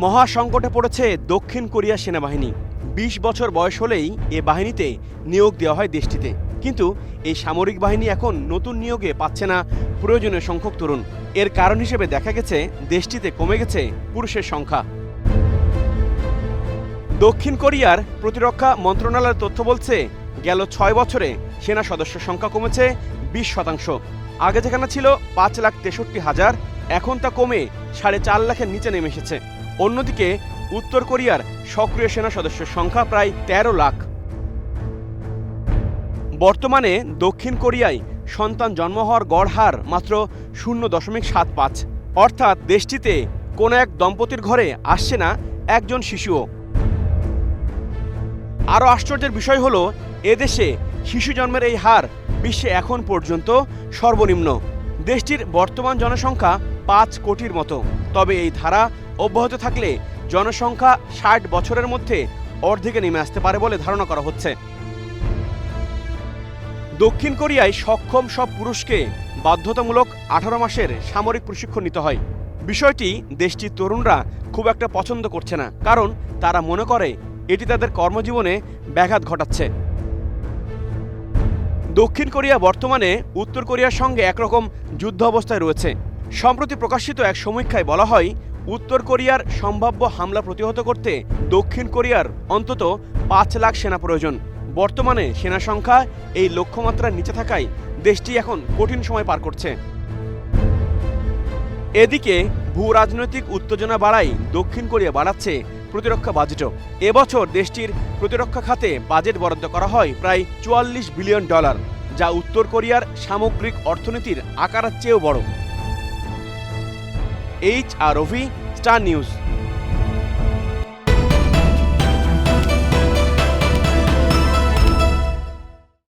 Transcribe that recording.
মহা সংকটে পড়েছে দক্ষিণ কোরিয়া সেনাবাহিনী। ২০ বছর বয়স হলেই এ বাহিনীতে নিয়োগ দেওয়া হয় দেশটিতে, কিন্তু এই সামরিক বাহিনী এখন নতুন নিয়োগে পাচ্ছে না প্রয়োজনীয় সংখ্যক তরুণ। এর কারণ হিসেবে দেখা গেছে দেশটিতে কমে গেছে পুরুষের সংখ্যা। দক্ষিণ কোরিয়ার প্রতিরক্ষা মন্ত্রণালয়ের তথ্য বলছে, গেল ৬ বছরে সেনা সদস্য সংখ্যা কমেছে ২০%। আগে যেখানে ছিল ৫,৬৩,০০০, এখন তা কমে ৪.৫ লাখের নিচে নেমে এসেছে। অন্যদিকে উত্তর কোরিয়ার সক্রিয় সেনা সদস্যের সংখ্যা প্রায় ১৩ লাখ। বর্তমানে দক্ষিণ কোরিয়ায় সন্তান জন্ম হওয়ার গড় হার মাত্র ০.৭৫, অর্থাৎ দেশটিতে কোনো এক দম্পতির ঘরে আসছে না একজন শিশুও। আরও আশ্চর্যের বিষয় হলো, এদেশে শিশু জন্মের এই হার বিশ্বে এখন পর্যন্ত সর্বনিম্ন। দেশটির বর্তমান জনসংখ্যা ৫ কোটির মতো। তবে এই ধারা অব্যাহত থাকলে জনসংখ্যা ৬০ বছরের মধ্যে অর্ধেকে নেমে আসতে পারে বলে ধারণা করা হচ্ছে। দক্ষিণ কোরিয়ায় সক্ষম সব পুরুষকে বাধ্যতামূলক ১৮ মাসের সামরিক প্রশিক্ষণ নিতে হয়। বিষয়টি দেশটির তরুণরা খুব একটা পছন্দ করছে না, কারণ তারা মনে করে এটি তাদের কর্মজীবনে ব্যাঘাত ঘটাচ্ছে। দক্ষিণ কোরিয়া বর্তমানে উত্তর কোরিয়ার সঙ্গে একরকম যুদ্ধ অবস্থায় রয়েছে। সম্প্রতি প্রকাশিত এক সমীক্ষায় বলা হয়, উত্তর কোরিয়ার সম্ভাব্য হামলা প্রতিহত করতে দক্ষিণ কোরিয়ার অন্তত ৫ লাখ সেনা প্রয়োজন। বর্তমানে সেনা সংখ্যা এই লক্ষ্যমাত্রার নিচে থাকায় দেশটি এখন কঠিন সময় পার করছে। এদিকে ভূ রাজনৈতিক উত্তেজনা বাড়ায় দক্ষিণ কোরিয়া বাড়াচ্ছে প্রতিরক্ষা বাজেটও। এবছর দেশটির প্রতিরক্ষা খাতে বাজেট বরাদ্দ করা হয় প্রায় $৪৪ বিলিয়ন, যা উত্তর কোরিয়ার সামগ্রিক অর্থনীতির আকারের চেয়েও বড়। এইচআরওভি, স্টার নিউজ।